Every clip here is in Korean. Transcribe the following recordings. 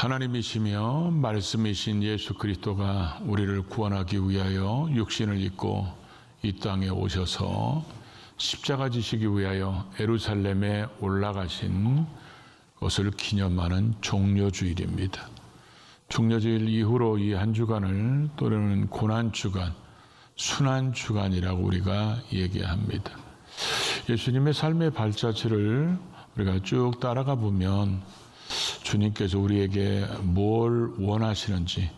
하나님이시며 말씀이신 예수 그리스도가 우리를 구원하기 위하여 육신을 입고 이 땅에 오셔서 십자가 지시기 위하여 예루살렘에 올라가신 것을 기념하는 종려주일입니다. 종려주일 이후로 이 한 주간을 또는 고난주간, 순환주간이라고 우리가 얘기합니다. 예수님의 삶의 발자취를 우리가 쭉 따라가 보면 주님께서 우리에게 뭘 원하시는지,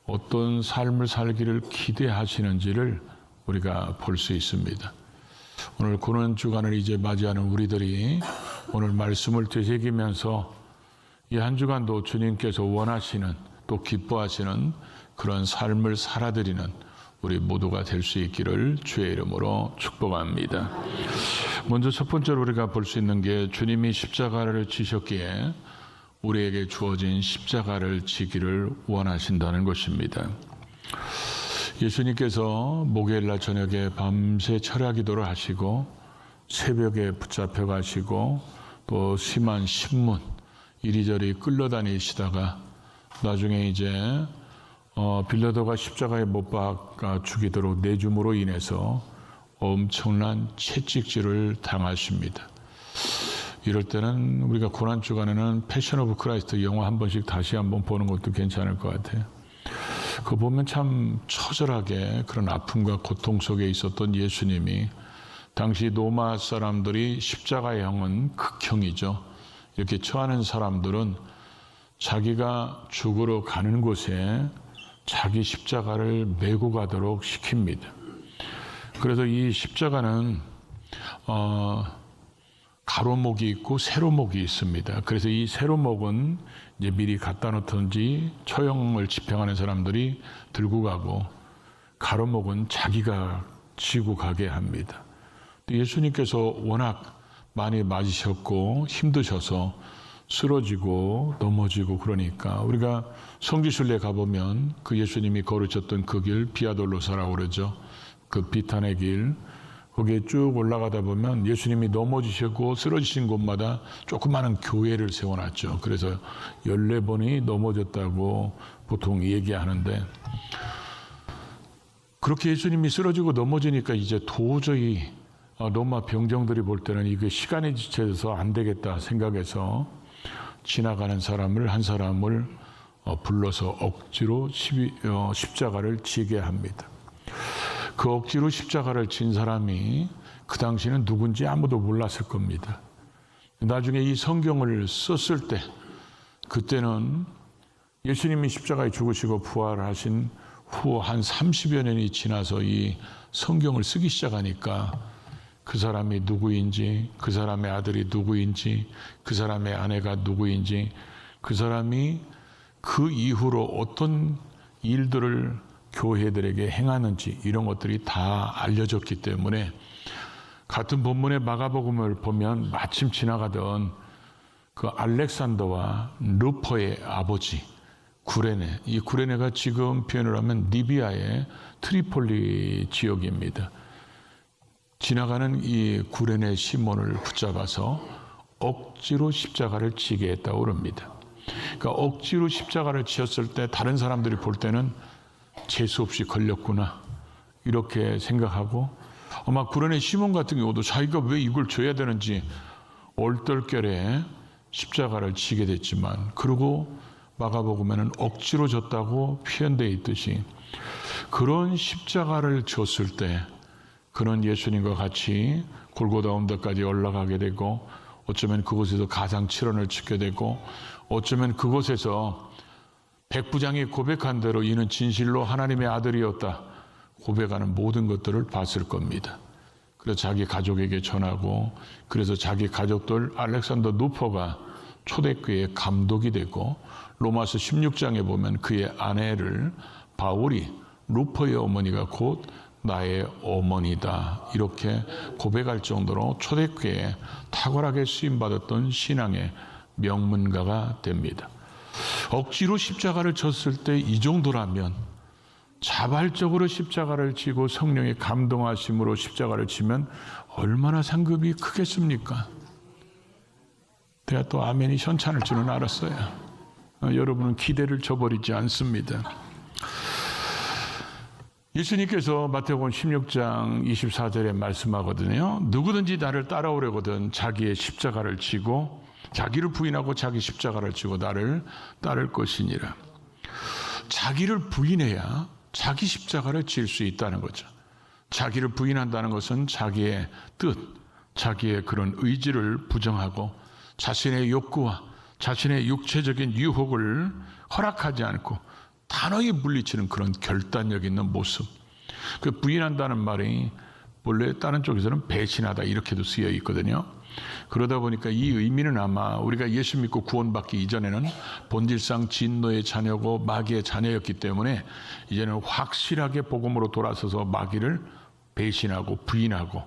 어떤 삶을 살기를 기대하시는지를 우리가 볼 수 있습니다. 오늘 고난주간을 이제 맞이하는 우리들이 오늘 말씀을 되새기면서 이 한 주간도 주님께서 원하시는, 또 기뻐하시는 그런 삶을 살아드리는 우리 모두가 될 수 있기를 주의 이름으로 축복합니다. 먼저 첫 번째로 우리가 볼 수 있는 게 주님이 십자가를 지셨기에 우리에게 주어진 십자가를 지기를 원하신다는 것입니다. 예수님께서 목요일날 저녁에 밤새 철야 기도를 하시고 새벽에 붙잡혀 가시고 또 심한 신문 이리저리 끌려다니시다가 나중에 이제 빌라도가 십자가에 못 박아 죽이도록 내줌으로 인해서 엄청난 채찍질을 당하십니다. 이럴 때는 우리가 고난주간에는 패션 오브 크라이스트 영화 한 번씩 다시 한번 보는 것도 괜찮을 것 같아요. 그거 보면 참 처절하게 그런 아픔과 고통 속에 있었던 예수님이, 당시 로마 사람들이 십자가의 형은 극형이죠. 이렇게 처하는 사람들은 자기가 죽으러 가는 곳에 자기 십자가를 메고 가도록 시킵니다. 그래서 이 십자가는 가로목이 있고 세로목이 있습니다. 그래서 이 세로목은 이제 미리 갖다 놓든지 처형을 집행하는 사람들이 들고 가고, 가로목은 자기가 지고 가게 합니다. 예수님께서 워낙 많이 맞으셨고 힘드셔서 쓰러지고 넘어지고 그러니까 우리가 성지순례 가보면 그 예수님이 걸으셨던 그 길 비아돌로사라고 그러죠. 그 비탄의 길, 거기에 쭉 올라가다 보면 예수님이 넘어지시고 쓰러지신 곳마다 조그마한 교회를 세워놨죠. 그래서 14번이 넘어졌다고 보통 얘기하는데, 그렇게 예수님이 쓰러지고 넘어지니까 이제 도저히 로마 병정들이 볼 때는 이게 시간이 지체돼서 안 되겠다 생각해서 지나가는 사람을 한 사람을 불러서 억지로 십자가를 지게 합니다. 그 억지로 십자가를 진 사람이 그 당시는 누군지 아무도 몰랐을 겁니다. 나중에 이 성경을 썼을 때, 그때는 예수님이 십자가에 죽으시고 부활하신 후 한 30여 년이 지나서 이 성경을 쓰기 시작하니까 그 사람이 누구인지, 그 사람의 아들이 누구인지, 그 사람의 아내가 누구인지, 그 사람이 그 이후로 어떤 일들을 교회들에게 행하는지 이런 것들이 다 알려졌기 때문에, 같은 본문의 마가복음을 보면 마침 지나가던 그 알렉산더와 루퍼의 아버지 구레네, 이 구레네가 지금 표현을 하면 리비아의 트리폴리 지역입니다. 지나가는 이 구레네 시몬을 붙잡아서 억지로 십자가를 지게 했다고 합니다. 그러니까 억지로 십자가를 지었을 때 다른 사람들이 볼 때는 재수 없이 걸렸구나 이렇게 생각하고, 아마 구레네 시몬 같은 경우도 자기가 왜 이걸 줘야 되는지 얼떨결에 십자가를 지게 됐지만, 그리고 마가복음에는 억지로 졌다고 표현되어 있듯이 그런 십자가를 졌을 때 그런 예수님과 같이 골고다 언덕까지 올라가게 되고, 어쩌면 그곳에서 가장7원을 치게 되고, 어쩌면 그곳에서 백부장이 고백한 대로 이는 진실로 하나님의 아들이었다 고백하는 모든 것들을 봤을 겁니다. 그래서 자기 가족에게 전하고, 그래서 자기 가족들 알렉산더 누퍼가 초대교회의 감독이 되고, 로마서 16장에 보면 그의 아내를 바울이 루퍼의 어머니가 곧 나의 어머니다 이렇게 고백할 정도로 초대교회에 탁월하게 쓰임받았던 신앙의 명문가가 됩니다. 억지로 십자가를 졌을 때 이 정도라면 자발적으로 십자가를 지고 성령의 감동하심으로 십자가를 지면 얼마나 상급이 크겠습니까? 내가 또 아멘이 현찬을 줄은 알았어요. 여러분은 기대를 저버리지 않습니다. 예수님께서 마태복음 16장 24절에 말씀하거든요. 누구든지 나를 따라오려거든 자기의 십자가를 지고 자기를 부인하고 자기 십자가를 지고 나를 따를 것이니라. 자기를 부인해야 자기 십자가를 질 수 있다는 거죠. 자기를 부인한다는 것은 자기의 뜻, 자기의 그런 의지를 부정하고 자신의 욕구와 자신의 육체적인 유혹을 허락하지 않고 단호히 물리치는 그런 결단력 있는 모습. 그 부인한다는 말이 원래 다른 쪽에서는 배신하다 이렇게도 쓰여 있거든요. 그러다 보니까 이 의미는 아마 우리가 예수 믿고 구원받기 이전에는 본질상 진노의 자녀고 마귀의 자녀였기 때문에 이제는 확실하게 복음으로 돌아서서 마귀를 배신하고 부인하고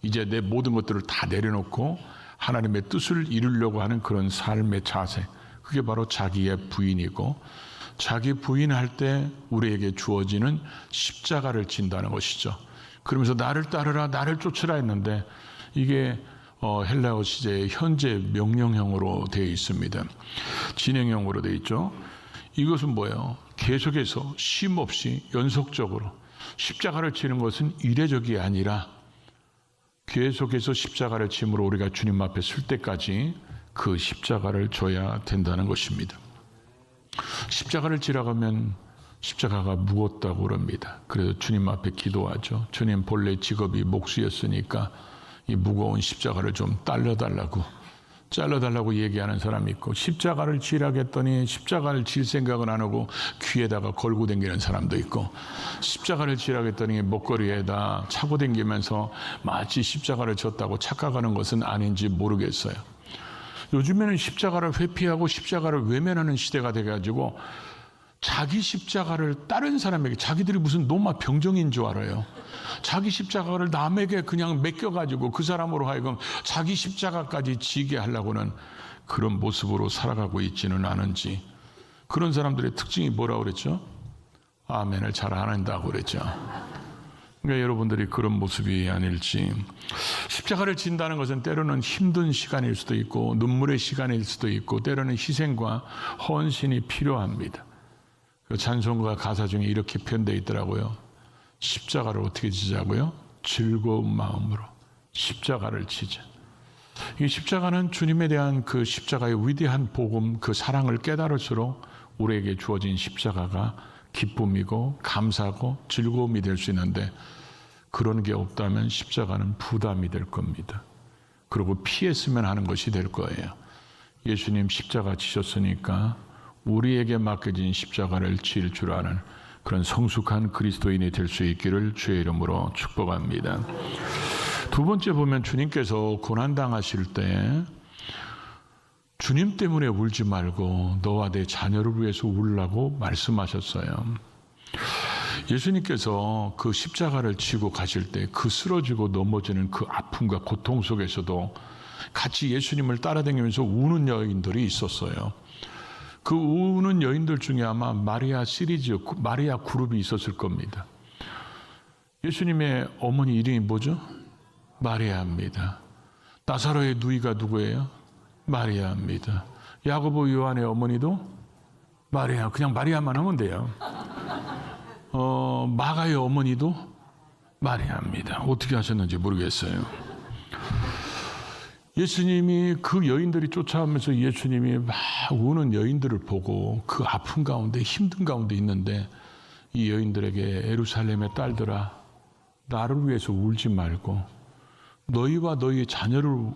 이제 내 모든 것들을 다 내려놓고 하나님의 뜻을 이루려고 하는 그런 삶의 자세. 그게 바로 자기의 부인이고 자기 부인할 때 우리에게 주어지는 십자가를 진다는 것이죠. 그러면서 나를 따르라 나를 쫓으라 했는데 이게 헬라어 시제의 현재 명령형으로 되어 있습니다. 진행형으로 되어 있죠. 이것은 뭐예요? 계속해서 쉼없이 연속적으로 십자가를 지는 것은 이례적이 아니라 계속해서 십자가를 짐으로 우리가 주님 앞에 설 때까지 그 십자가를 져야 된다는 것입니다. 십자가를 지라가면 십자가가 무겁다고 그럽니다. 그래서 주님 앞에 기도하죠. 주님 본래 직업이 목수였으니까 이 무거운 십자가를 좀 잘라달라고 얘기하는 사람이 있고 십자가를 지라겠더니 십자가를 질 생각은 안 하고 귀에다가 걸고 다니는 사람도 있고 십자가를 지라겠더니 목걸이에다 차고 다니면서 마치 십자가를 졌다고 착각하는 것은 아닌지 모르겠어요. 요즘에는 십자가를 회피하고 십자가를 외면하는 시대가 돼가지고 자기 십자가를 다른 사람에게 자기들이 무슨 노마 병정인 줄 알아요. 자기 십자가를 남에게 그냥 맡겨가지고 그 사람으로 하여금 자기 십자가까지 지게 하려고는 그런 모습으로 살아가고 있지는 않은지. 그런 사람들의 특징이 뭐라고 그랬죠? 아멘을 잘 안 한다고 그랬죠. 그러니까 여러분들이 그런 모습이 아닐지. 십자가를 진다는 것은 때로는 힘든 시간일 수도 있고 눈물의 시간일 수도 있고 때로는 희생과 헌신이 필요합니다. 그 찬송가 가사 중에 이렇게 표현되어 있더라고요. 십자가를 어떻게 지자고요? 즐거운 마음으로 십자가를 지자. 이 십자가는 주님에 대한 그 십자가의 위대한 복음, 그 사랑을 깨달을수록 우리에게 주어진 십자가가 기쁨이고 감사고 즐거움이 될 수 있는데 그런 게 없다면 십자가는 부담이 될 겁니다. 그리고 피했으면 하는 것이 될 거예요. 예수님 십자가 지셨으니까 우리에게 맡겨진 십자가를 질 줄 아는 그런 성숙한 그리스도인이 될 수 있기를 주의 이름으로 축복합니다. 두 번째 보면 주님께서 고난당하실 때 주님 때문에 울지 말고 너와 내 자녀를 위해서 울라고 말씀하셨어요. 예수님께서 그 십자가를 지고 가실 때 그 쓰러지고 넘어지는 그 아픔과 고통 속에서도 같이 예수님을 따라다니면서 우는 여인들이 있었어요. 그 우는 여인들 중에 아마 마리아 시리즈, 마리아 그룹이 있었을 겁니다. 예수님의 어머니 이름이 뭐죠? 마리아입니다. 나사로의 누이가 누구예요? 마리아입니다. 야고보 요한의 어머니도 마리아, 그냥 마리아만 하면 돼요. 마가의 어머니도 마리아입니다. 어떻게 하셨는지 모르겠어요. 예수님이 그 여인들이 쫓아오면서 예수님이 막 우는 여인들을 보고 그 아픔 가운데 힘든 가운데 있는데 이 여인들에게 예루살렘의 딸들아 나를 위해서 울지 말고 너희와 너희의 자녀를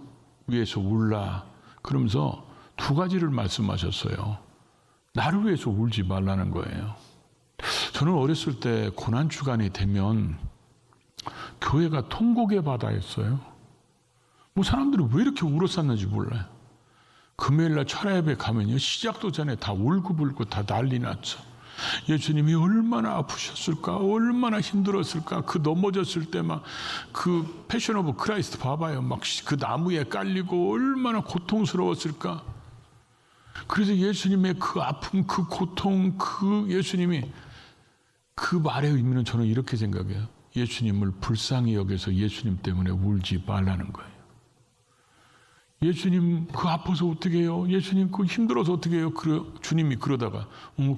위해서 울라. 그러면서 두 가지를 말씀하셨어요. 나를 위해서 울지 말라는 거예요. 저는 어렸을 때 고난주간이 되면 교회가 통곡의 바다였어요. 뭐 사람들이 왜 이렇게 울었었는지 몰라요. 금요일날 철야예배 가면요 시작도 전에 다 울고불고 다 난리 났죠. 예수님이 얼마나 아프셨을까, 얼마나 힘들었을까. 그 넘어졌을 때 막 그 패션 오브 크라이스트 봐봐요. 막 그 나무에 깔리고 얼마나 고통스러웠을까. 그래서 예수님의 그 아픔, 그 고통, 그 예수님이 그 말의 의미는 저는 이렇게 생각해요. 예수님을 불쌍히 여겨서 예수님 때문에 울지 말라는 거예요. 예수님 그 아파서 어떻게 해요? 예수님 그 힘들어서 어떻게 해요? 주님이 그러다가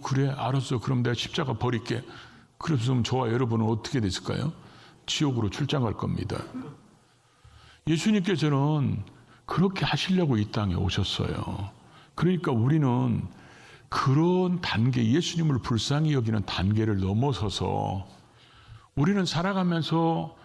그래 알았어. 그럼 내가 십자가 버릴게. 그랬으면 저와 여러분은 어떻게 됐을까요? 지옥으로 출장 갈 겁니다. 예수님께서는 그렇게 하시려고 이 땅에 오셨어요. 그러니까 우리는 그런 단계, 예수님을 불쌍히 여기는 단계를 넘어서서 우리는 살아가면서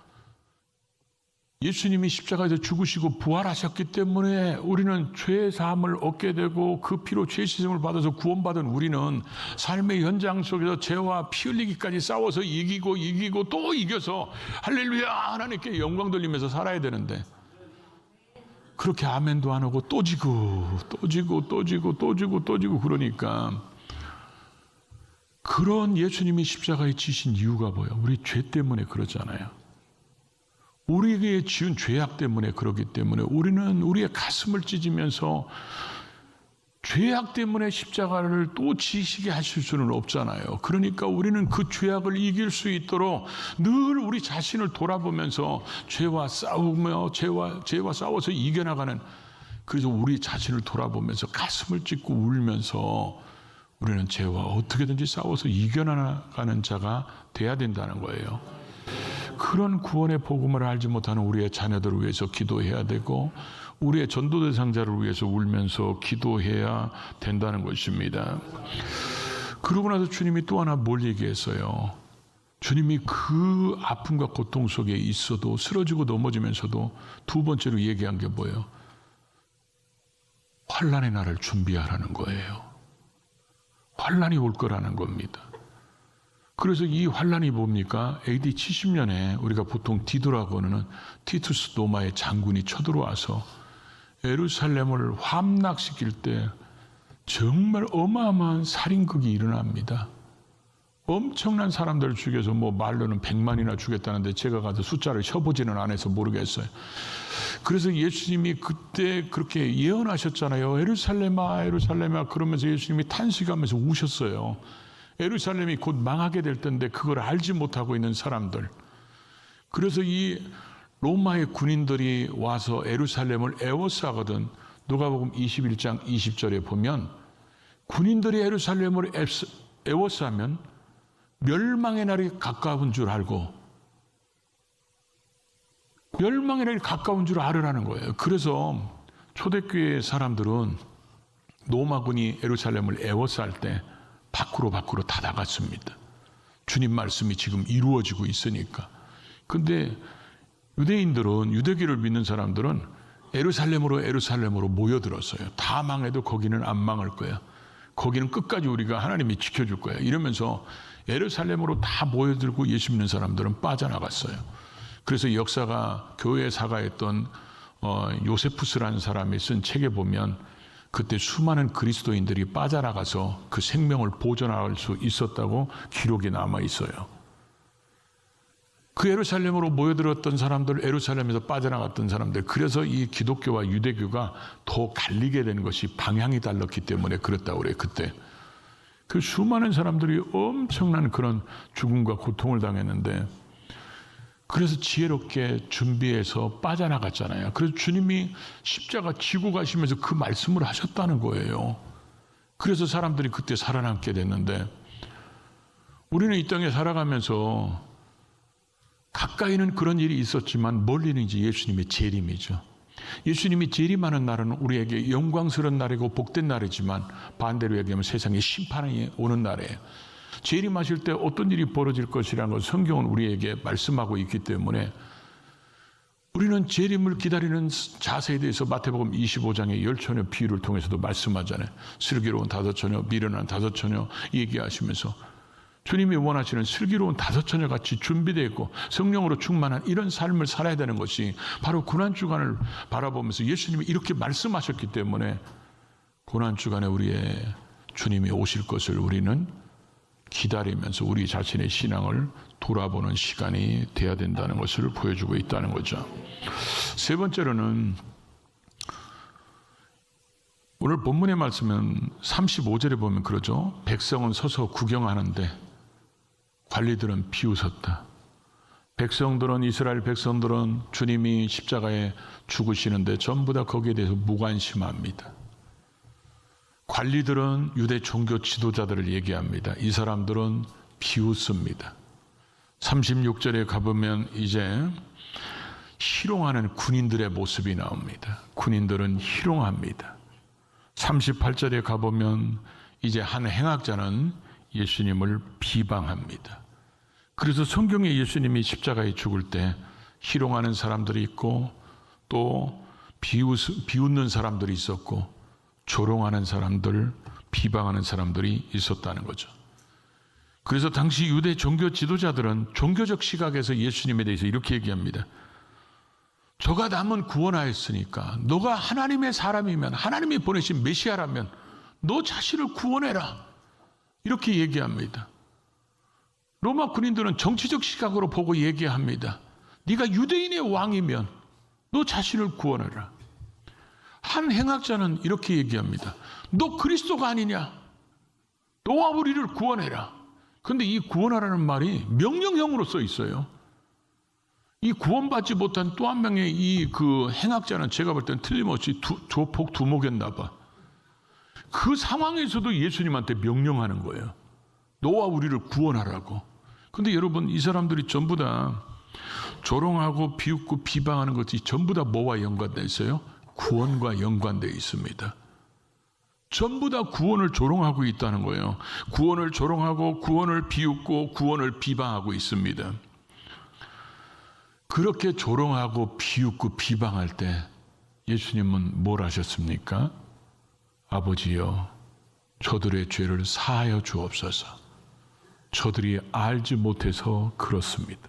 예수님이 십자가에서 죽으시고 부활하셨기 때문에 우리는 죄 사함을 얻게 되고 그 피로 죄 씻음을 받아서 구원받은 우리는 삶의 현장 속에서 죄와 피 흘리기까지 싸워서 이기고 또 이겨서 할렐루야 하나님께 영광 돌리면서 살아야 되는데 그렇게 아멘도 안 하고 또 지고 그러니까 그런 예수님이 십자가에 지신 이유가 뭐예요? 우리 죄 때문에 그러잖아요. 우리에게 지은 죄악 때문에 그러기 때문에 우리는 우리의 가슴을 찢으면서 죄악 때문에 십자가를 또 지시게 하실 수는 없잖아요. 그러니까 우리는 그 죄악을 이길 수 있도록 늘 우리 자신을 돌아보면서 죄와 싸워서 이겨나가는, 그래서 우리 자신을 돌아보면서 가슴을 찢고 울면서 우리는 죄와 어떻게든지 싸워서 이겨나가는 자가 돼야 된다는 거예요. 그런 구원의 복음을 알지 못하는 우리의 자녀들을 위해서 기도해야 되고 우리의 전도 대상자를 위해서 울면서 기도해야 된다는 것입니다. 그러고 나서 주님이 또 하나 뭘 얘기했어요? 주님이 그 아픔과 고통 속에 있어도 쓰러지고 넘어지면서도 두 번째로 얘기한 게 뭐예요? 환난의 날을 준비하라는 거예요. 환난이 올 거라는 겁니다. 그래서 이 환란이 뭡니까? AD 70년에 우리가 보통 디도라고 하는 티투스 로마의 장군이 쳐들어와서 예루살렘을 함락시킬 때 정말 어마어마한 살인극이 일어납니다. 엄청난 사람들을 죽여서 말로는 100만이나 죽였다는데 제가 가서 숫자를 쳐보지는 않아서 모르겠어요. 그래서 예수님이 그때 그렇게 예언하셨잖아요. 예루살렘아 예루살렘아 그러면서 예수님이 탄식하면서 우셨어요. 예루살렘이 곧 망하게 될 텐데 그걸 알지 못하고 있는 사람들. 그래서 이 로마의 군인들이 와서 예루살렘을 에워싸거든. 누가복음 21장 20절에 보면 군인들이 예루살렘을 에워싸면 멸망의 날이 가까운 줄 알고 멸망의 날이 가까운 줄 알으라는 거예요. 그래서 초대교회 사람들은 로마군이 예루살렘을 에워쌀 때 밖으로 다 나갔습니다. 주님 말씀이 지금 이루어지고 있으니까. 근데 유대인들은, 유대교를 믿는 사람들은 예루살렘으로 모여들었어요. 다 망해도 거기는 안 망할 거야. 거기는 끝까지 우리가 하나님이 지켜줄 거야. 이러면서 예루살렘으로 다 모여들고 예수 믿는 사람들은 빠져나갔어요. 그래서 역사가 교회 사가였던 요세푸스라는 사람이 쓴 책에 보면 그때 수많은 그리스도인들이 빠져나가서 그 생명을 보존할 수 있었다고 기록이 남아 있어요. 그 예루살렘으로 모여들었던 사람들, 예루살렘에서 빠져나갔던 사람들, 그래서 이 기독교와 유대교가 더 갈리게 된 것이 방향이 달랐기 때문에 그렇다고 그래요. 그때 그 수많은 사람들이 엄청난 그런 죽음과 고통을 당했는데, 그래서 지혜롭게 준비해서 빠져나갔잖아요. 그래서 주님이 십자가 지고 가시면서 그 말씀을 하셨다는 거예요. 그래서 사람들이 그때 살아남게 됐는데, 우리는 이 땅에 살아가면서 가까이는 그런 일이 있었지만 멀리는 이제 예수님의 재림이죠. 예수님이 재림하는 날은 우리에게 영광스러운 날이고 복된 날이지만 반대로 얘기하면 세상에 심판이 오는 날이에요. 재림하실 때 어떤 일이 벌어질 것이라는 걸 성경은 우리에게 말씀하고 있기 때문에 우리는 재림을 기다리는 자세에 대해서 마태복음 25장의 10처녀 비유를 통해서도 말씀하잖아요. 슬기로운 5처녀, 미련한 5처녀 얘기하시면서 주님이 원하시는 슬기로운 5처녀 같이 준비되어 있고 성령으로 충만한 이런 삶을 살아야 되는 것이 바로 고난주간을 바라보면서 예수님이 이렇게 말씀하셨기 때문에 고난주간에 우리의 주님이 오실 것을 우리는 기다리면서 우리 자신의 신앙을 돌아보는 시간이 돼야 된다는 것을 보여주고 있다는 거죠. 세 번째로는 오늘 본문의 말씀은 35절에 보면 그러죠. 백성은 서서 구경하는데 관리들은 비웃었다. 백성들은, 이스라엘 백성들은 주님이 십자가에 죽으시는데 전부 다 거기에 대해서 무관심합니다. 관리들은 유대 종교 지도자들을 얘기합니다. 이 사람들은 비웃습니다. 36절에 가보면 이제 희롱하는 군인들의 모습이 나옵니다. 군인들은 희롱합니다. 38절에 가보면 이제 한 행악자는 예수님을 비방합니다. 그래서 성경에 예수님이 십자가에 죽을 때 희롱하는 사람들이 있고 또 비웃는 사람들이 있었고 조롱하는 사람들, 비방하는 사람들이 있었다는 거죠. 그래서 당시 유대 종교 지도자들은 종교적 시각에서 예수님에 대해서 이렇게 얘기합니다. 저가 남은 구원하였으니까 너가 하나님의 사람이면, 하나님이 보내신 메시아라면 너 자신을 구원해라, 이렇게 얘기합니다. 로마 군인들은 정치적 시각으로 보고 얘기합니다. 네가 유대인의 왕이면 너 자신을 구원해라. 한 행악자는 이렇게 얘기합니다. 너 그리스도가 아니냐? 너와 우리를 구원해라. 그런데 이 구원하라는 말이 명령형으로 써 있어요. 이 구원받지 못한 또 한 명의 이 그 행악자는 제가 볼 때는 틀림없이 조폭 두목이었나 봐. 그 상황에서도 예수님한테 명령하는 거예요. 너와 우리를 구원하라고. 근데 여러분, 이 사람들이 전부 다 조롱하고 비웃고 비방하는 것이 전부 다 뭐와 연관되어 있어요? 구원과 연관되어 있습니다. 전부 다 구원을 조롱하고 있다는 거예요. 구원을 조롱하고 구원을 비웃고 구원을 비방하고 있습니다. 그렇게 조롱하고 비웃고 비방할 때 예수님은 뭘 하셨습니까? 아버지여, 저들의 죄를 사하여 주옵소서. 저들이 알지 못해서 그렇습니다.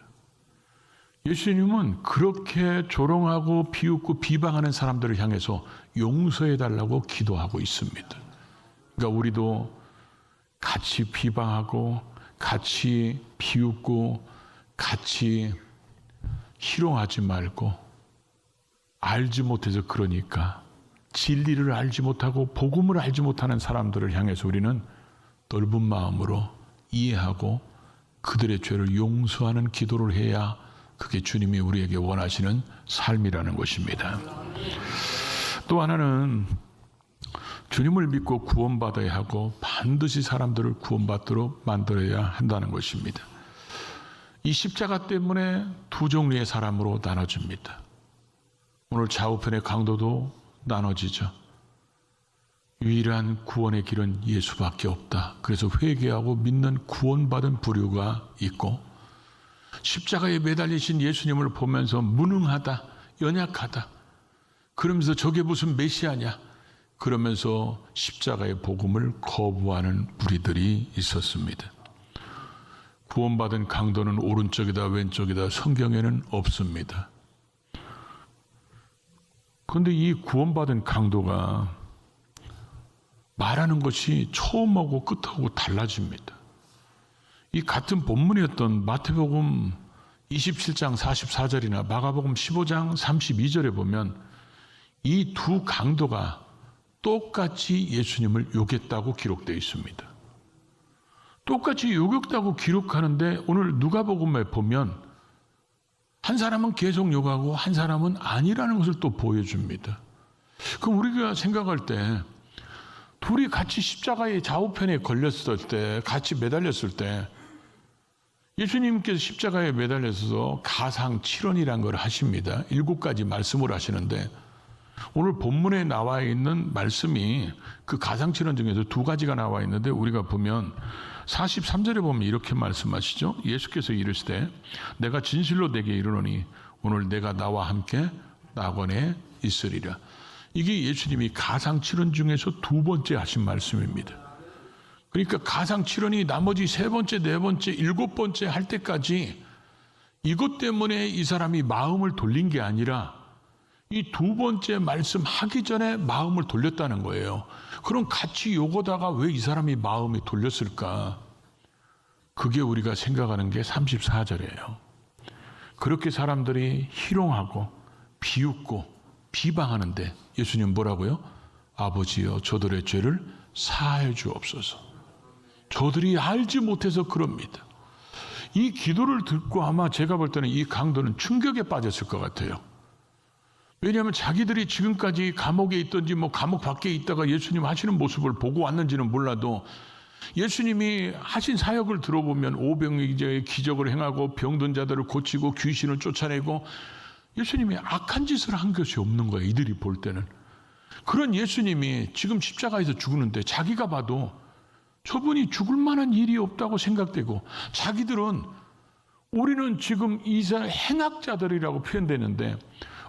예수님은 그렇게 조롱하고 비웃고 비방하는 사람들을 향해서 용서해달라고 기도하고 있습니다. 그러니까 우리도 같이 비방하고 같이 비웃고 같이 희롱하지 말고, 알지 못해서 그러니까 진리를 알지 못하고 복음을 알지 못하는 사람들을 향해서 우리는 넓은 마음으로 이해하고 그들의 죄를 용서하는 기도를 해야 그게 주님이 우리에게 원하시는 삶이라는 것입니다. 또 하나는 주님을 믿고 구원받아야 하고 반드시 사람들을 구원받도록 만들어야 한다는 것입니다. 이 십자가 때문에 두 종류의 사람으로 나눠집니다. 오늘 좌우편의 강도도 나눠지죠. 유일한 구원의 길은 예수밖에 없다. 그래서 회개하고 믿는 구원받은 부류가 있고, 십자가에 매달리신 예수님을 보면서 무능하다, 연약하다, 그러면서 저게 무슨 메시아냐, 그러면서 십자가의 복음을 거부하는 무리들이 있었습니다. 구원받은 강도는 오른쪽이다 왼쪽이다 성경에는 없습니다. 그런데 이 구원받은 강도가 말하는 것이 처음하고 끝하고 달라집니다. 이 같은 본문이었던 마태복음 27장 44절이나 마가복음 15장 32절에 보면 이 두 강도가 똑같이 예수님을 욕했다고 기록되어 있습니다. 똑같이 욕했다고 기록하는데 오늘 누가복음에 보면 한 사람은 계속 욕하고 한 사람은 아니라는 것을 또 보여줍니다. 그럼 우리가 생각할 때 둘이 같이 십자가의 좌우편에 걸렸을 때, 같이 매달렸을 때 예수님께서 십자가에 매달려서 가상칠언이라는 걸 하십니다. 7가지 말씀을 하시는데 오늘 본문에 나와 있는 말씀이 그 가상칠언 중에서 2가지가 나와 있는데 우리가 보면 43절에 보면 이렇게 말씀하시죠. 예수께서 이르시되 내가 진실로 내게 이르노니 오늘 내가 나와 함께 낙원에 있으리라. 이게 예수님이 가상칠언 중에서 2번째 하신 말씀입니다. 그러니까 가상칠언이 나머지 3번째, 4번째, 7번째 할 때까지 이것 때문에 이 사람이 마음을 돌린 게 아니라 이 2번째 말씀 하기 전에 마음을 돌렸다는 거예요. 그럼 같이 욕하다가 왜 이 사람이 마음이 돌렸을까? 그게 우리가 생각하는 게 34절이에요. 그렇게 사람들이 희롱하고 비웃고 비방하는데 예수님 뭐라고요? 아버지여 저들의 죄를 사하여 주옵소서. 저들이 알지 못해서 그럽니다. 이 기도를 듣고 아마 제가 볼 때는 이 강도는 충격에 빠졌을 것 같아요. 왜냐하면 자기들이 지금까지 감옥에 있든지 뭐 감옥 밖에 있다가 예수님 하시는 모습을 보고 왔는지는 몰라도 예수님이 하신 사역을 들어보면 오병이어의 기적을 행하고 병든 자들을 고치고 귀신을 쫓아내고 예수님이 악한 짓을 한 것이 없는 거예요. 이들이 볼 때는. 그런 예수님이 지금 십자가에서 죽는데 자기가 봐도 저분이 죽을 만한 일이 없다고 생각되고 자기들은 우리는 지금 이 사람 행악자들이라고 표현되는데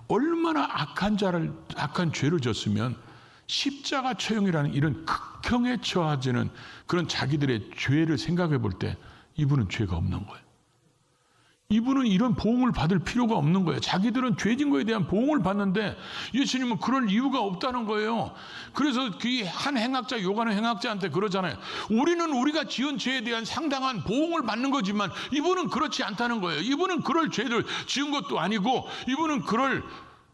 얼마나 악한 죄를 졌으면 십자가 처형이라는 이런 극형에 처하지는 그런 자기들의 죄를 생각해 볼 때 이분은 죄가 없는 거예요. 이분은 이런 보응을 받을 필요가 없는 거예요. 자기들은 죄진 거에 대한 보응을 받는데 예수님은 그럴 이유가 없다는 거예요. 그래서 그 한 행악자, 요가는 행악자한테 그러잖아요. 우리는 우리가 지은 죄에 대한 상당한 보응을 받는 거지만 이분은 그렇지 않다는 거예요. 이분은 그럴 죄를 지은 것도 아니고 이분은 그럴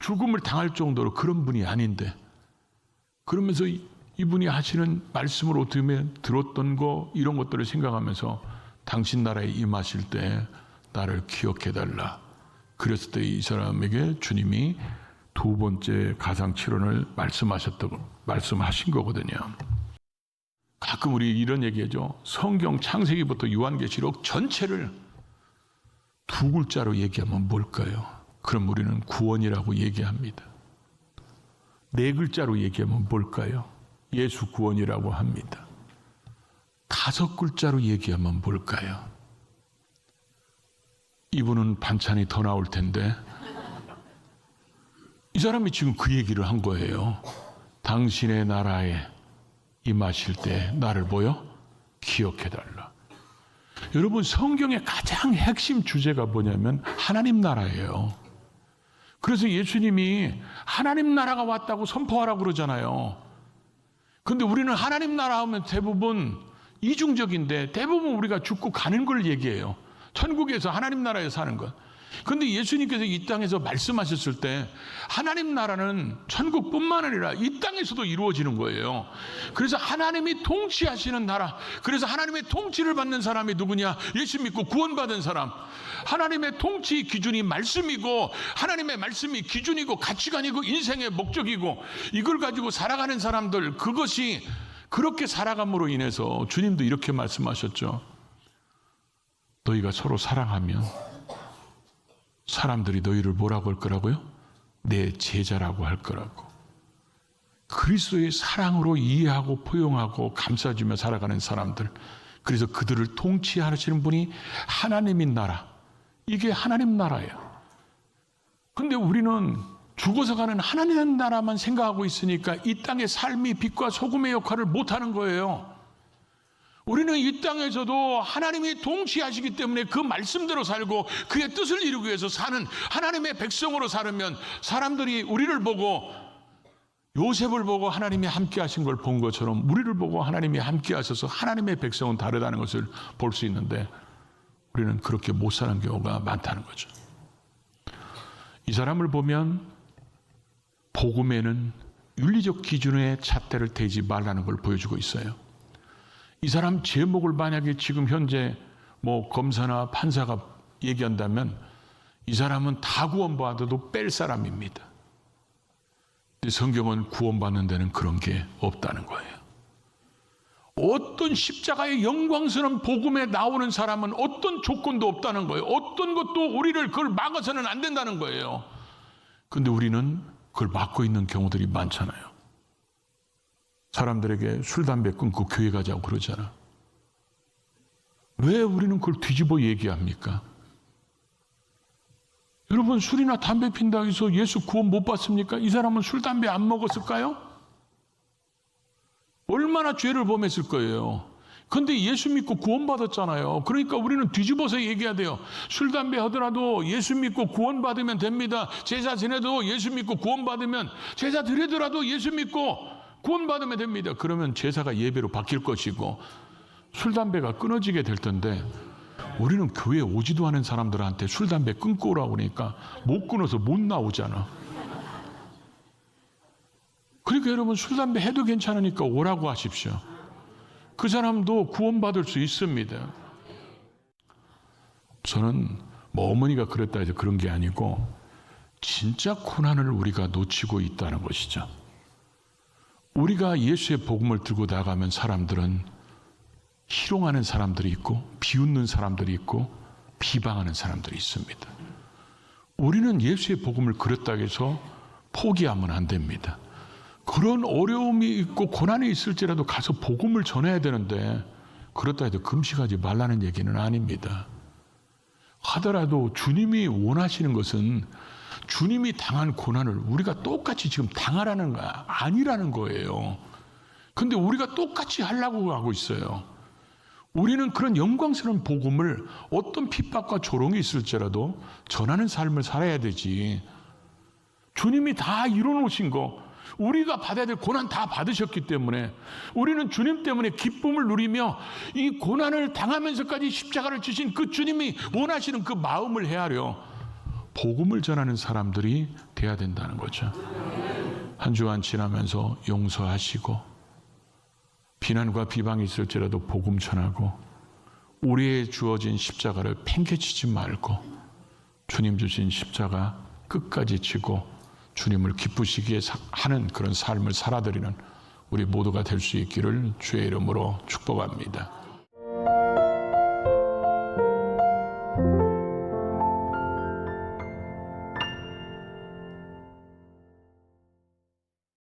죽음을 당할 정도로 그런 분이 아닌데 그러면서 이분이 하시는 말씀을 어떻게 보면 들었던 거 이런 것들을 생각하면서 당신 나라에 임하실 때 나를 기억해달라. 그랬을 때 이 사람에게 주님이 두 번째 가상칠언을 말씀하신 거거든요. 가끔 우리 이런 얘기하죠. 성경 창세기부터 요한계시록 전체를 두 글자로 얘기하면 뭘까요? 그럼 우리는 구원이라고 얘기합니다. 네 글자로 얘기하면 뭘까요? 예수 구원이라고 합니다. 다섯 글자로 얘기하면 뭘까요? 이분은 반찬이 더 나올 텐데 이 사람이 지금 그 얘기를 한 거예요. 당신의 나라에 임하실 때 나를 기억해달라. 여러분 성경의 가장 핵심 주제가 뭐냐면 하나님 나라예요. 그래서 예수님이 하나님 나라가 왔다고 선포하라고 그러잖아요. 그런데 우리는 하나님 나라 하면 대부분 이중적인데 대부분 우리가 죽고 가는 걸 얘기해요. 천국에서 하나님 나라에 사는 것. 그런데 예수님께서 이 땅에서 말씀하셨을 때 하나님 나라는 천국뿐만 아니라 이 땅에서도 이루어지는 거예요. 그래서 하나님이 통치하시는 나라. 그래서 하나님의 통치를 받는 사람이 누구냐? 예수 믿고 구원받은 사람. 하나님의 통치 기준이 말씀이고 하나님의 말씀이 기준이고 가치관이고 인생의 목적이고 이걸 가지고 살아가는 사람들, 그것이 그렇게 살아감으로 인해서 주님도 이렇게 말씀하셨죠. 너희가 서로 사랑하면 사람들이 너희를 뭐라고 할 거라고요? 내 제자라고 할 거라고. 그리스도의 사랑으로 이해하고 포용하고 감싸주며 살아가는 사람들, 그래서 그들을 통치하시는 분이 하나님인 나라, 이게 하나님 나라예요. 근데 우리는 죽어서 가는 하나님 나라만 생각하고 있으니까 이 땅의 삶이 빛과 소금의 역할을 못하는 거예요. 우리는 이 땅에서도 하나님이 통치하시기 때문에 그 말씀대로 살고 그의 뜻을 이루기 위해서 사는 하나님의 백성으로 살으면 사람들이 우리를 보고, 요셉을 보고 하나님이 함께 하신 걸 본 것처럼 우리를 보고 하나님이 함께 하셔서 하나님의 백성은 다르다는 것을 볼 수 있는데 우리는 그렇게 못 사는 경우가 많다는 거죠. 이 사람을 보면 복음에는 윤리적 기준의 잣대를 대지 말라는 걸 보여주고 있어요. 이 사람 제목을 만약에 지금 현재 검사나 판사가 얘기한다면 이 사람은 다 구원받아도 뺄 사람입니다. 근데 성경은 구원받는 데는 그런 게 없다는 거예요. 어떤 십자가의 영광스러운 복음에 나오는 사람은 어떤 조건도 없다는 거예요. 어떤 것도 우리를 그걸 막아서는 안 된다는 거예요. 근데 우리는 그걸 막고 있는 경우들이 많잖아요. 사람들에게 술, 담배 끊고 교회 가자고 그러잖아. 왜 우리는 그걸 뒤집어 얘기합니까? 여러분, 술이나 담배 핀다고 해서 예수 구원 못 받습니까? 이 사람은 술, 담배 안 먹었을까요? 얼마나 죄를 범했을 거예요. 그런데 예수 믿고 구원받았잖아요. 그러니까 우리는 뒤집어서 얘기해야 돼요. 술, 담배 하더라도 예수 믿고 구원받으면 됩니다. 제사 지내도 예수 믿고 구원받으면, 제사 드리더라도 예수 믿고 구원받으면 됩니다. 그러면 제사가 예배로 바뀔 것이고 술, 담배가 끊어지게 될 텐데 우리는 교회 오지도 않은 사람들한테 술, 담배 끊고 오라고 그러니까 못 끊어서 못 나오잖아. 그러니까 여러분, 술, 담배 해도 괜찮으니까 오라고 하십시오. 그 사람도 구원받을 수 있습니다. 저는 뭐 어머니가 그랬다 해서 그런 게 아니고 진짜 고난을 우리가 놓치고 있다는 것이죠. 우리가 예수의 복음을 들고 나가면 사람들은 희롱하는 사람들이 있고 비웃는 사람들이 있고 비방하는 사람들이 있습니다. 우리는 예수의 복음을 그렇다고 해서 포기하면 안 됩니다. 그런 어려움이 있고 고난이 있을지라도 가서 복음을 전해야 되는데 그렇다 해도 금식하지 말라는 얘기는 아닙니다. 하더라도 주님이 원하시는 것은 주님이 당한 고난을 우리가 똑같이 지금 당하라는 거 아니라는 거예요. 근데 우리가 똑같이 하려고 하고 있어요. 우리는 그런 영광스러운 복음을 어떤 핍박과 조롱이 있을지라도 전하는 삶을 살아야 되지. 주님이 다 이뤄놓으신 거, 우리가 받아야 될 고난 다 받으셨기 때문에 우리는 주님 때문에 기쁨을 누리며 이 고난을 당하면서까지 십자가를 지신 그 주님이 원하시는 그 마음을 헤아려 복음을 전하는 사람들이 돼야 된다는 거죠. 한 주간 지나면서 용서하시고 비난과 비방이 있을지라도 복음 전하고 우리의 주어진 십자가를 팽개치지 말고 주님 주신 십자가 끝까지 지고 주님을 기쁘시기에 하는 그런 삶을 살아드리는 우리 모두가 될 수 있기를 주의 이름으로 축복합니다.